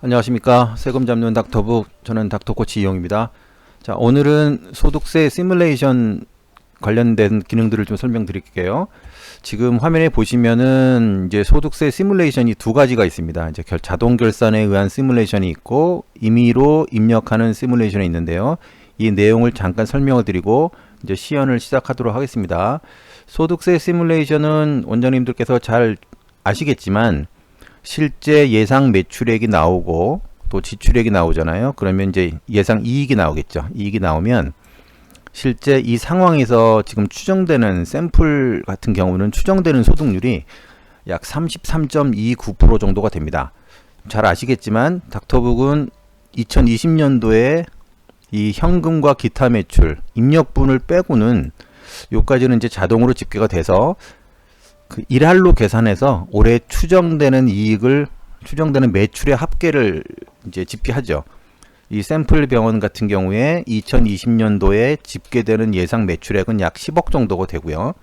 안녕하십니까. 세금 잡는 닥터북, 저는 닥터코치 이용입니다. 자, 오늘은 소득세 시뮬레이션 관련된 기능들을 좀 설명드릴게요. 지금 화면에 보시면은 이제 소득세 시뮬레이션이 두 가지가 있습니다. 이제 자동 결산에 의한 시뮬레이션이 있고 임의로 입력하는 시뮬레이션이 있는데요. 이 내용을 잠깐 설명을 드리고 이제 시연을 시작하도록 하겠습니다. 소득세 시뮬레이션은 원장님들께서 잘 아시겠지만 실제 예상 매출액이 나오고 또 지출액이 나오잖아요. 그러면 이제 예상 이익이 나오겠죠. 이익이 나오면 실제 이 상황에서 지금 추정되는 샘플 같은 경우는 추정되는 소득률이 약 33.29% 정도가 됩니다. 잘 아시겠지만 닥터북은 2020년도에 이 현금과 기타 매출 입력분을 빼고는 요까지는 이제 자동으로 집계가 돼서 그 일할로 계산해서 올해 추정되는 이익을 추정되는 매출의 합계를 이제 집계하죠. 이 샘플 병원 같은 경우에 2020년도에 집계되는 예상 매출액은 약 10억 정도가 되고요.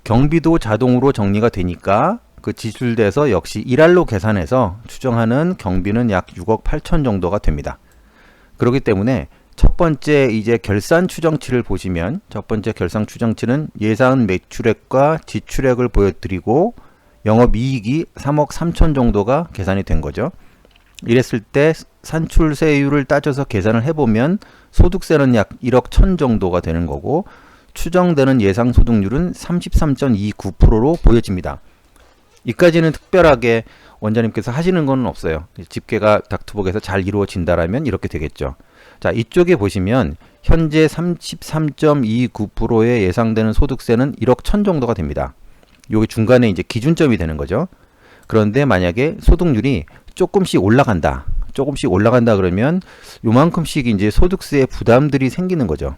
경비도 자동으로 정리가 되니까 그 지출돼서 역시 일할로 계산해서 추정하는 경비는 약 6억 8천 정도가 됩니다. 그렇기 때문에 첫 번째 이제 결산 추정치를 보시면 첫 번째 결산 추정치는 예상 매출액과 지출액을 보여드리고 영업이익이 3억 3천 정도가 계산이 된 거죠. 이랬을 때 산출세율을 따져서 계산을 해보면 소득세는 약 1억 1천 정도가 되는 거고 추정되는 예상 소득률은 33.29%로 보여집니다. 이까지는 특별하게 원장님께서 하시는 건 없어요. 집계가 닥터북에서 잘 이루어진다라면 이렇게 되겠죠. 자, 이쪽에 보시면 현재 33.29%의 예상되는 소득세는 1억 1천 정도가 됩니다. 요게 중간에 이제 기준점이 되는 거죠. 그런데 만약에 소득률이 조금씩 올라간다 그러면 요만큼씩 이제 소득세의 부담들이 생기는 거죠.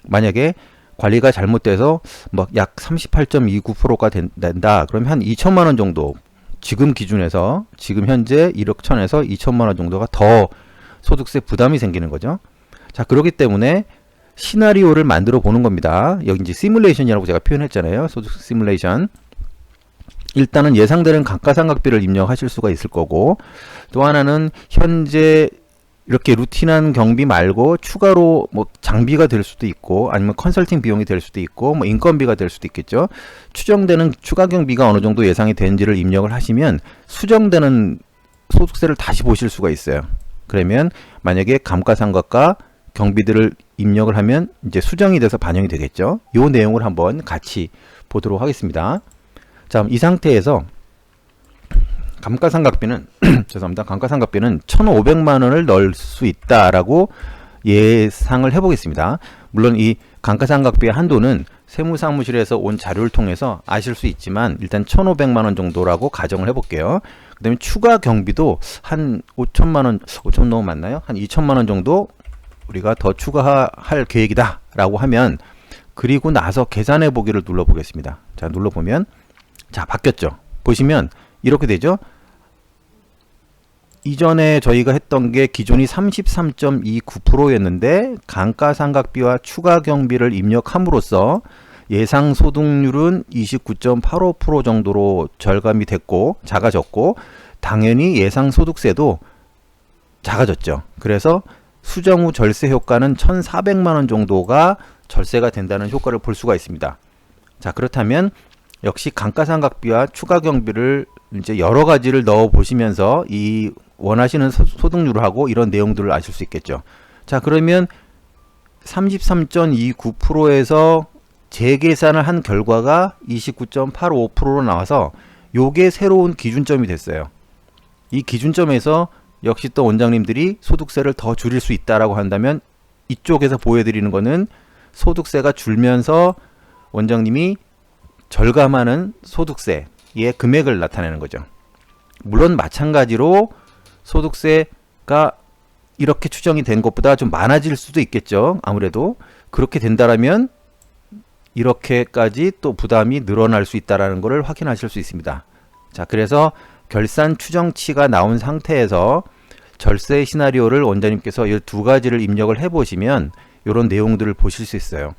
만약에 관리가 잘못돼서 막 약 38.29%가 된다 그러면 한 2천만 원 정도 지금 기준에서 지금 현재 1억 1천에서 2천만 원 정도가 더 소득세 부담이 생기는 거죠. 자, 그렇기 때문에 시나리오를 만들어 보는 겁니다. 여기 이제 시뮬레이션이라고 제가 표현했잖아요. 소득세 시뮬레이션. 일단은 예상되는 감가상각비를 입력하실 수가 있을 거고 또 하나는 현재 이렇게 루틴한 경비 말고 추가로 뭐 장비가 될 수도 있고 아니면 컨설팅 비용이 될 수도 있고 뭐 인건비가 될 수도 있겠죠. 추정되는 추가 경비가 어느 정도 예상이 되는지를 입력을 하시면 수정되는 소득세를 다시 보실 수가 있어요. 그러면 만약에 감가상각과 경비들을 입력을 하면 이제 수정이 돼서 반영이 되겠죠. 이 내용을 한번 같이 보도록 하겠습니다. 자, 이 상태에서 감가상각비는 죄송합니다. 감가상각비는 1,500만 원을 넣을 수 있다라고 예상을 해보겠습니다. 물론 이 감가상각비의 한도는 세무사무실에서 온 자료를 통해서 아실 수 있지만 일단 1,500만 원 정도라고 가정을 해볼게요. 그 다음에 추가 경비도 한 5천만 원, 5천 너무 많나요? 한 2천만 원 정도 우리가 더 추가할 계획이다 라고 하면 그리고 나서 계산해 보기를 눌러보겠습니다. 자, 눌러보면 자, 바뀌었죠. 보시면 이렇게 되죠. 이전에 저희가 했던 게 기존이 33.29%였는데 감가상각비와 추가 경비를 입력함으로써 예상 소득률은 29.85% 정도로 절감이 됐고 작아졌고 당연히 예상 소득세도 작아졌죠. 그래서 수정 후 절세 효과는 1,400만 원 정도가 절세가 된다는 효과를 볼 수가 있습니다. 자, 그렇다면 역시 감가상각비와 추가 경비를 이제 여러 가지를 넣어 보시면서 이 원하시는 소득률을 하고 이런 내용들을 아실 수 있겠죠. 자, 그러면 33.29%에서 재계산을 한 결과가 29.85%로 나와서 요게 새로운 기준점이 됐어요. 이 기준점에서 역시 또 원장님들이 소득세를 더 줄일 수 있다라고 한다면 이쪽에서 보여드리는 거는 소득세가 줄면서 원장님이 절감하는 소득세의 금액을 나타내는 거죠. 물론 마찬가지로 소득세가 이렇게 추정이 된 것보다 좀 많아질 수도 있겠죠. 아무래도 그렇게 된다라면 이렇게까지 또 부담이 늘어날 수 있다는 것을 확인하실 수 있습니다. 자, 그래서 결산 추정치가 나온 상태에서 절세 시나리오를 원장님께서 이 두 가지를 입력을 해보시면 이런 내용들을 보실 수 있어요.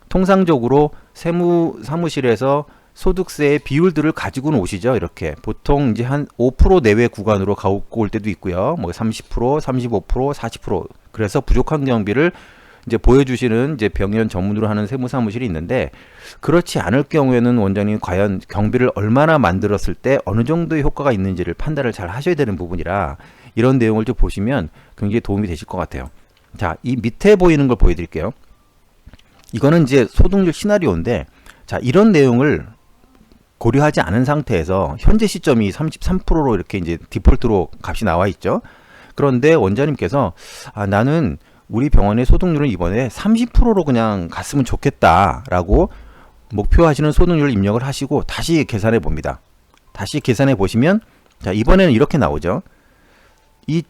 통상적으로 세무사무실에서 소득세의 비율들을 가지고는 오시죠. 이렇게 보통 이제 한 5% 내외 구간으로 갖고 올 때도 있고요. 뭐 30%, 35%, 40%. 그래서 부족한 경비를 이제 보여주시는 이제 병연 전문으로 하는 세무사무실이 있는데, 그렇지 않을 경우에는 원장님 과연 경비를 얼마나 만들었을 때 어느 정도의 효과가 있는지를 판단을 잘 하셔야 되는 부분이라, 이런 내용을 좀 보시면 굉장히 도움이 되실 것 같아요. 자, 이 밑에 보이는 걸 보여드릴게요. 이거는 이제 소득률 시나리오인데, 자, 이런 내용을 고려하지 않은 상태에서 현재 시점이 33%로 이렇게 이제 디폴트로 값이 나와 있죠. 그런데 원장님께서 나는 우리 병원의 소득률은 이번에 30%로 그냥 갔으면 좋겠다라고 목표하시는 소득률을 입력을 하시고 다시 계산해 봅니다. 다시 계산해 보시면, 자, 이번에는 이렇게 나오죠. 이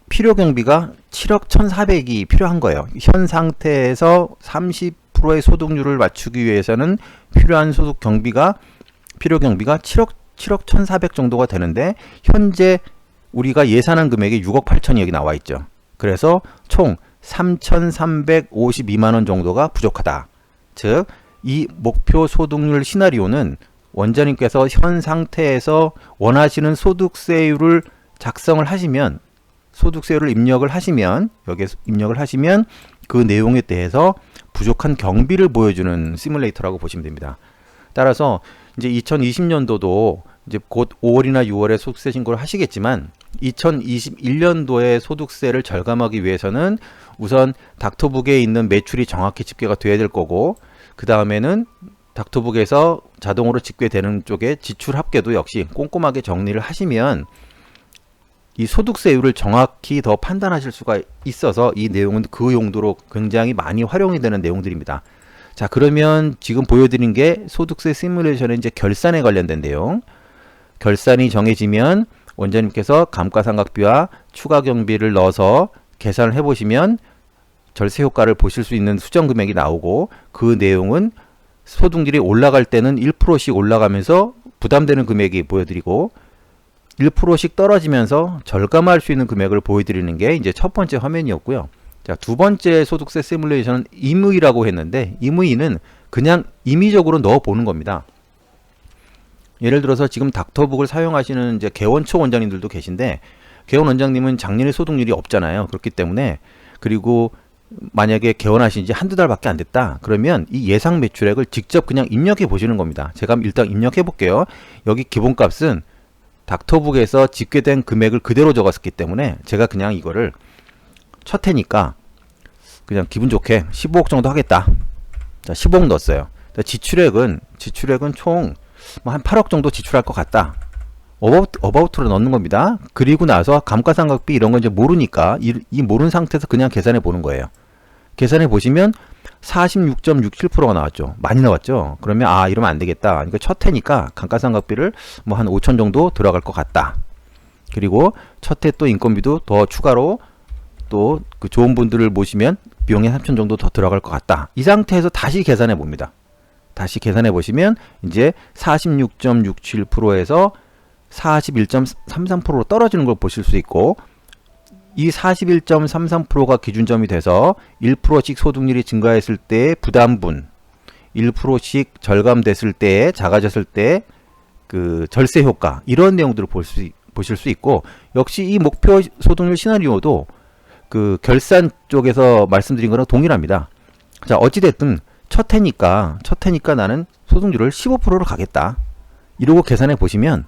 필요 경비가 7억 1,400이 필요한 거예요. 현 상태에서 30%의 소득률을 맞추기 위해서는 필요한 소득 경비가 필요 경비가 7억 1,400 정도가 되는데, 현재 우리가 예산한 금액이 6억 8천이 여기 나와 있죠. 그래서 총 3,352만 원 정도가 부족하다. 즉, 이 목표 소득률 시나리오는 원장님께서 현 상태에서 원하시는 소득세율을 작성을 하시면, 소득세율을 입력을 하시면, 여기에 입력을 하시면 그 내용에 대해서 부족한 경비를 보여주는 시뮬레이터라고 보시면 됩니다. 따라서 이제 2020년도도 이제 곧 5월이나 6월에 소득세 신고를 하시겠지만, 2021년도에 소득세를 절감하기 위해서는 우선 닥터북에 있는 매출이 정확히 집계가 돼야 될 거고, 그 다음에는 닥터북에서 자동으로 집계되는 쪽에 지출 합계도 역시 꼼꼼하게 정리를 하시면 이 소득세율을 정확히 더 판단하실 수가 있어서, 이 내용은 그 용도로 굉장히 많이 활용이 되는 내용들입니다. 자, 그러면 지금 보여드린 게 소득세 시뮬레이션의 이제 결산에 관련된 내용. 결산이 정해지면 원장님께서 감가상각비와 추가 경비를 넣어서 계산을 해보시면 절세 효과를 보실 수 있는 수정 금액이 나오고, 그 내용은 소득률이 올라갈 때는 1%씩 올라가면서 부담되는 금액이 보여드리고, 1%씩 떨어지면서 절감할 수 있는 금액을 보여드리는 게 이제 첫 번째 화면이었고요. 자, 두 번째 소득세 시뮬레이션은 임의라고 했는데, 임의는 그냥 임의적으로 넣어 보는 겁니다. 예를 들어서 지금 닥터북을 사용하시는 이제 개원초 원장님들도 계신데, 개원 원장님은 작년에 소득률이 없잖아요. 그렇기 때문에, 그리고 만약에 개원하신 지 한두 달밖에 안 됐다 그러면 이 예상 매출액을 직접 그냥 입력해 보시는 겁니다. 제가 일단 입력해 볼게요. 여기 기본값은 닥터북에서 집계된 금액을 그대로 적었기 때문에 제가 그냥 이거를 첫 해니까 그냥 기분 좋게 15억 정도 하겠다. 자, 15억 넣었어요. 지출액은 총 한 8억 정도 지출할 것 같다. 어바웃으로 넣는 겁니다. 그리고 나서 감가상각비 이런 건 이제 모르니까 이 모르는 상태에서 그냥 계산해 보는 거예요. 계산해 보시면 46.67%가 나왔죠. 많이 나왔죠. 그러면 이러면 안 되겠다. 그러니까 첫 해니까 감가상각비를 뭐 한 5천 정도 들어갈 것 같다. 그리고 첫 해 또 인건비도 더 추가로 또 그 좋은 분들을 모시면 비용이 3천 정도 더 들어갈 것 같다. 이 상태에서 다시 계산해 봅니다. 다시 계산해 보시면 이제 46.67%에서 41.33%로 떨어지는 걸 보실 수 있고, 이 41.33%가 기준점이 돼서 1%씩 소득률이 증가했을 때 부담분, 1%씩 절감됐을 때, 작아졌을 때 그 절세 효과, 이런 내용들을 보실 수 있고, 역시 이 목표 소득률 시나리오도 그 결산 쪽에서 말씀드린 거랑 동일합니다. 자, 어찌됐든 첫 해니까 나는 소득률을 15%로 가겠다. 이러고 계산해 보시면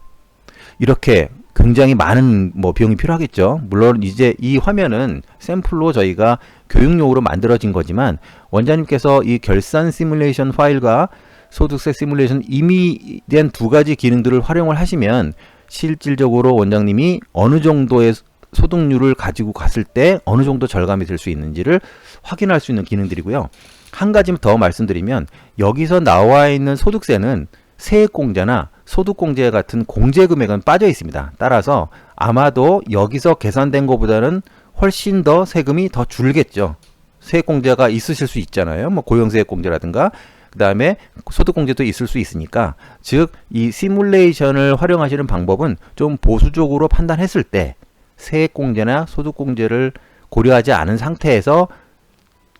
이렇게 굉장히 많은 비용이 필요하겠죠. 물론 이제 이 화면은 샘플로 저희가 교육용으로 만들어진 거지만, 원장님께서 이 결산 시뮬레이션 파일과 소득세 시뮬레이션 이미 된 두 가지 기능들을 활용을 하시면 실질적으로 원장님이 어느 정도의 소득률을 가지고 갔을 때 어느 정도 절감이 될 수 있는지를 확인할 수 있는 기능들이고요. 한 가지 더 말씀드리면, 여기서 나와 있는 소득세는 세액공제나 소득공제 같은 공제 금액은 빠져 있습니다. 따라서 아마도 여기서 계산된 것보다는 훨씬 더 세금이 더 줄겠죠. 세액공제가 있으실 수 있잖아요. 뭐 고용세액공제라든가, 그 다음에 소득공제도 있을 수 있으니까, 즉 이 시뮬레이션을 활용하시는 방법은 좀 보수적으로 판단했을 때 세액공제나 소득공제를 고려하지 않은 상태에서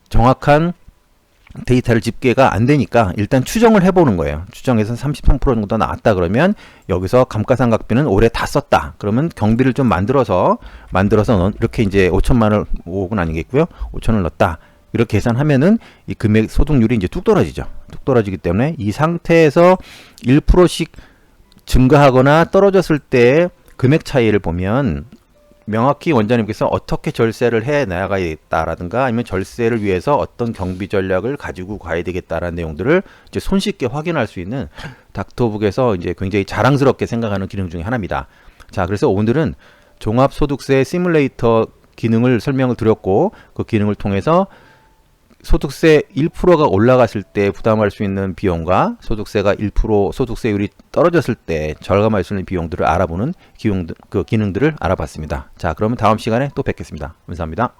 정확한 데이터를 집계가 안 되니까 일단 추정을 해보는 거예요. 추정해서 33% 정도 나왔다 그러면 여기서 감가상각비는 올해 다 썼다. 그러면 경비를 좀 만들어서 이렇게 이제 5억은 아니겠고요. 5천을 넣었다. 이렇게 계산하면은 이 금액 소득률이 이제 뚝 떨어지죠. 뚝 떨어지기 때문에 이 상태에서 1%씩 증가하거나 떨어졌을 때 금액 차이를 보면 명확히 원장님께서 어떻게 절세를 해 나가야겠다라든가 아니면 절세를 위해서 어떤 경비 전략을 가지고 가야 되겠다라는 내용들을 이제 손쉽게 확인할 수 있는 닥터북에서 이제 굉장히 자랑스럽게 생각하는 기능 중에 하나입니다. 자, 그래서 오늘은 종합소득세 시뮬레이터 기능을 설명을 드렸고 그 기능을 통해서 소득세 1%가 올라갔을 때 부담할 수 있는 비용과 소득세가 1% 소득세율이 떨어졌을 때 절감할 수 있는 비용들을 알아보는 기능들을 알아봤습니다. 자, 그러면 다음 시간에 또 뵙겠습니다. 감사합니다.